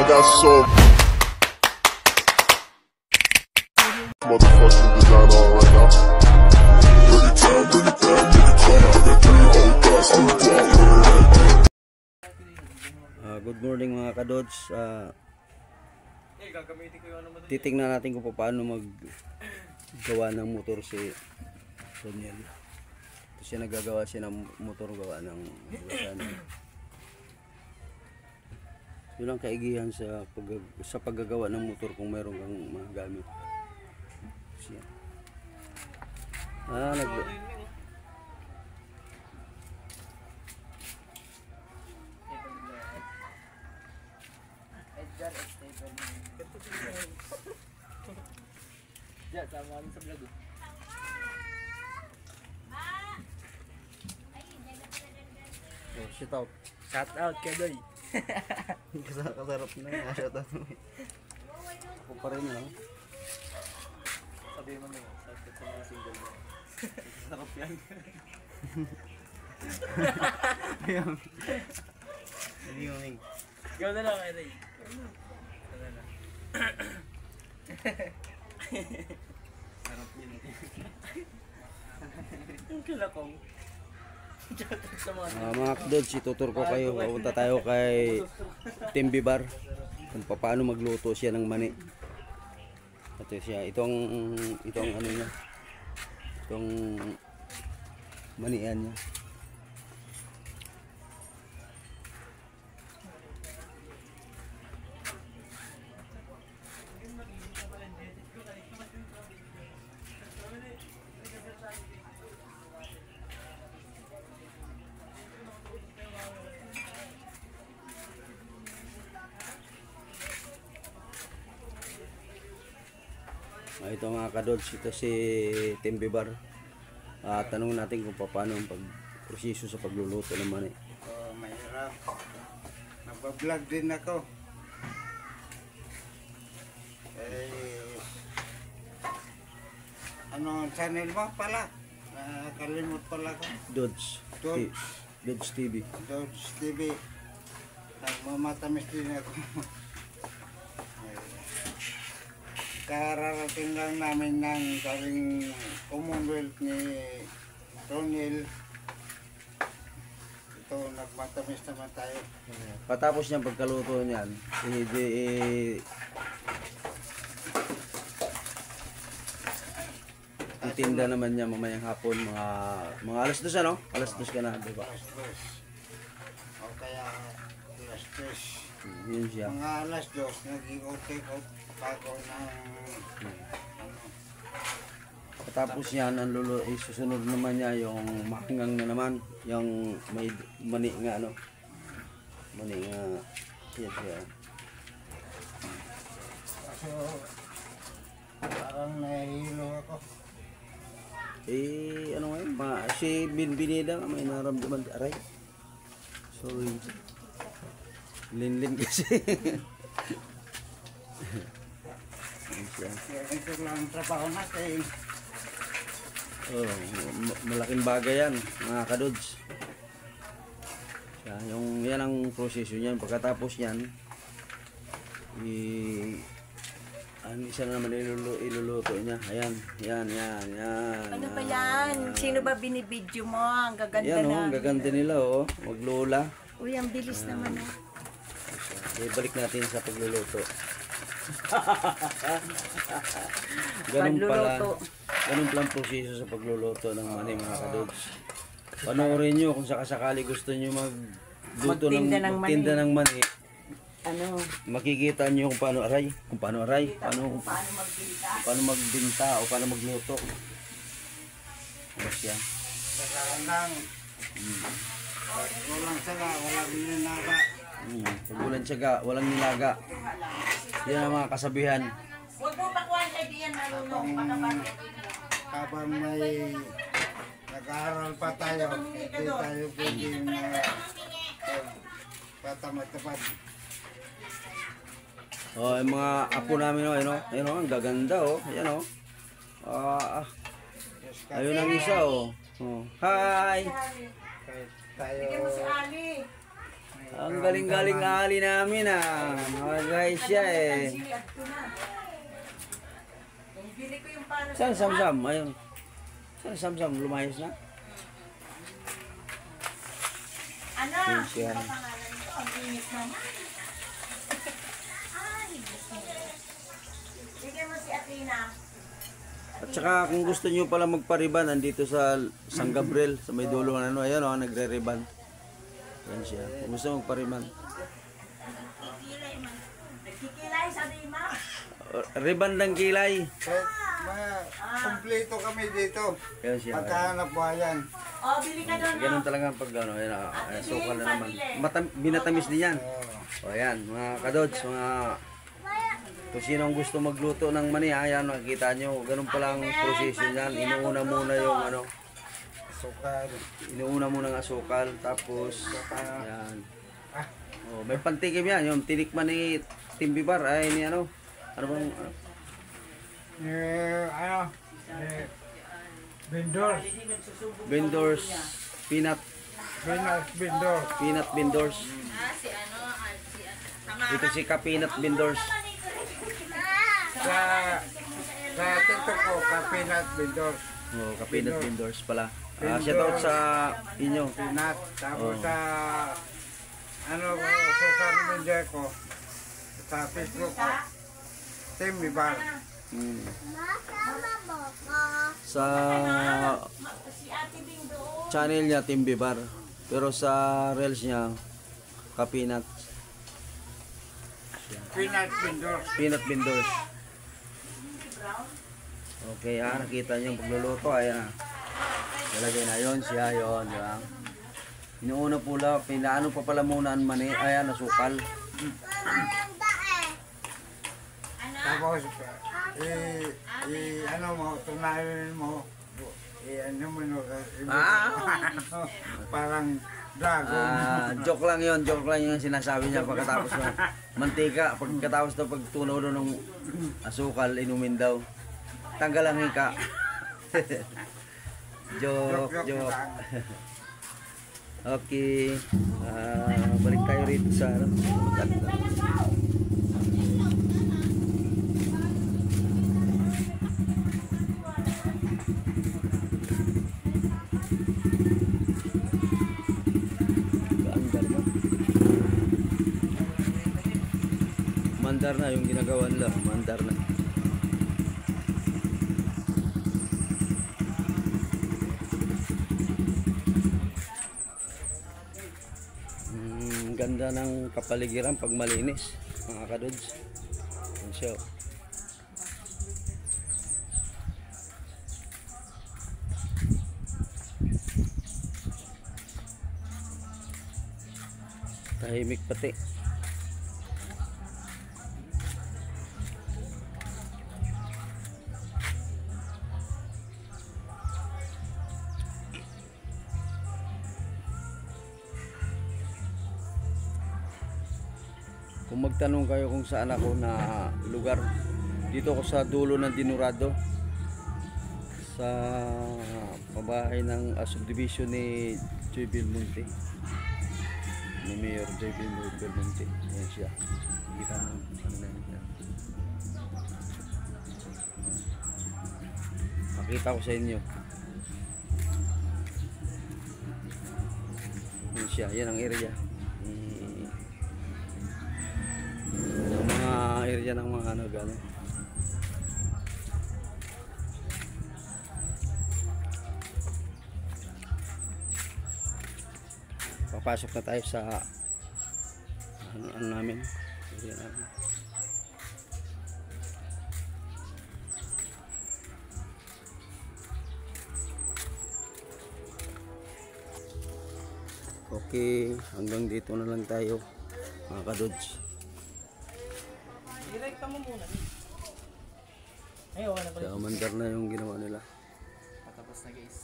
got some motherfucking design on right now. Bring it down, bring it down, bring it down. I got 3 old thoughts in the block. Good morning mga kadods. Titingnan natin kung paano maggawa ng motor si Daniel. Siya nagagawa siya ng motor gawa ng yun ang kaigihan sa paggagawa ng motor kung mayroon kang mga gamit. Siya. Ya, sama kami sa vlog. Oh, shout out. Shout out kay Doy. Kasarap na yung shout out. Ako pa rin lang. Sabi mo na, shout out sa mga single mo. Sarap yan. Ayan. Hindi yung Ikaw na lang, Eray. Sarap yun. Ang kilakong. mga kadods, itutur ko kayo. Pupunta tayo kay Timby Bar kung paano magluto siya ng mani. Ito siya, itong ano niya, itong manian niya. Ito mga kadods, ito si Timby Bar. Tanong natin kung paano ang pagproseso sa pagluluto ng mani. Mahirap. Nagbablog din ako. Ano ang channel mo pala? Kalimut pala ko. Dodge TV. Dodge TV. Nagmamatamis din ako. Kararating lang namin ng galing Commonwealth ni Ronil. Ito, nagmatamis naman tayo. Patapos niyang pagkaluto niyan, itinda naman niya mamayang hapon, mga alas 2 ano? Alas 2 ka na, di ba? Alas 2. O kaya alas 3. Yun siya. Mga alas 2, nag-i-out bago ng Patapos yan, isusunod naman niya yung mahangang na naman, yung may mani nga ano. Mani nga, yan siya. So, parang nahihilo ako. Ano nga yun? Si Binbinida may naramdaman. Aray. Sorry. Linlin kasi. Ito lang ang trabaho natin. Oh, malaking bagay yan, mga kadods. Yan ang proseso niyan. Pagkatapos yan, isa na naman iluluto niya. Ayan. Ano ba yan? Sino ba binibidyo mo? Ang gaganda yan, na. Ang gaganda nila, Maglola. Uy, ang bilis naman, Balik natin sa pagluluto. Ganun pala ang proseso sa pagluluto ng mani, mga kadods. Panoorin nyo kung sakasakali gusto nyo magtinda ng mani. Makikita nyo kung paano aray, paano magbinta o paano magluto. Siya. Lang. Walang saga, walang nilaga. Pag walang tiyaga, walang nilaga. Yan ang mga kasabihan. Huwag mo pakuhan kay Dian Marunong. Habang may nag-aaral pa tayo, hindi tayo pwedeng patamad-tamad. Yung mga apo namin, ayun, ang gaganda, ayan, ayun ang isa, Hi! Kahit tayo Ang galing-galing ali namin mga guys siya eh. Sili at tuna. Bili ko yung para Saan Samsam? Ayun. Saan Samsam? Lumayos na? Ano? Yun siya. Ang pangalan ko, ang init naman. Ay, gusto mo. Bigyan mo si Athena. At saka kung gusto niyo pala magpariban, andito sa San Gabriel, sa may dulo ng ano, ayan o, nagre-riban. Yan siya. Kung gusto magpariban. Nagkikilay sa Dima. Riban ng kilay. Kahit kumpleto kami dito. Yan siya. Pagkahanap buhayan. Oh, bili ka doon. Ganun talaga pag ano, ayan o, sukal na naman. Binatamis din yan. O yan, mga kadods, mga... Kung sino ang gusto magluto ng mani, ayan, makikita nyo, ganun palang proseso yan. Inuuna muna yung ano, Sukal. inuuna muna ng asukal, tapos, ayan. Oh, may pantikim yan, yung tinikman ni Timbibar, ay ni ano, ano bang, Vendors. vendors, peanut vendors. Ito si Ka-Peanut Vendors. Sa tito ko, Ka-Peanut Vendors. Oh, Ka-Peanut Vendors pala. Shout out sa inyo. Peanut. Tapos Oh. sa social media ko, sa Facebook ko, Timmy Bar. Hmm. Sa channel niya Timbibar, pero sa reels niya Ka-Peanut. Peanut Vendors. Peanut Vendors. Okay, nakita niyo yung pagluluto, ayan. Nalagay na yon siya, yon, di ba? Inuuna pula, pinaano pa pala muna ang mani, ayan, nasukal. Tapos, ano mo, tunayin mo, ano mo, parang dragon. Joke lang yung sinasabi niya pagkatapos ng mantika, pagkatapos daw pagtunaw doon ng asukal, inumin daw. Tanggal ang hika. joke. lang. Okay. Balik tayo rito sa ano. Maganda. Mandar na yung ginagawa nila, mandar na. Ganda ng kapaligiran pag malinis, mga kadods. Yan siya. Tahimik pati. Kung magtanong kayo kung saan ako na lugar, dito ako sa dulo ng Dinurado, sa pabahay ng subdivision ni Joy Belmonte, ni Mayor Joy Belmonte. Ayan siya, kita ng ano na yan. Makita ko sa inyo. Ayan siya, yan ang area. Area ng mga ano gano'n. Papasok na tayo sa ano namin. Area namin. Okay, hanggang dito na lang tayo mga kadods. Direkta mo muna. Ay, okay na pala. Kaya mandar na yung ginawa nila. Patapos na guys.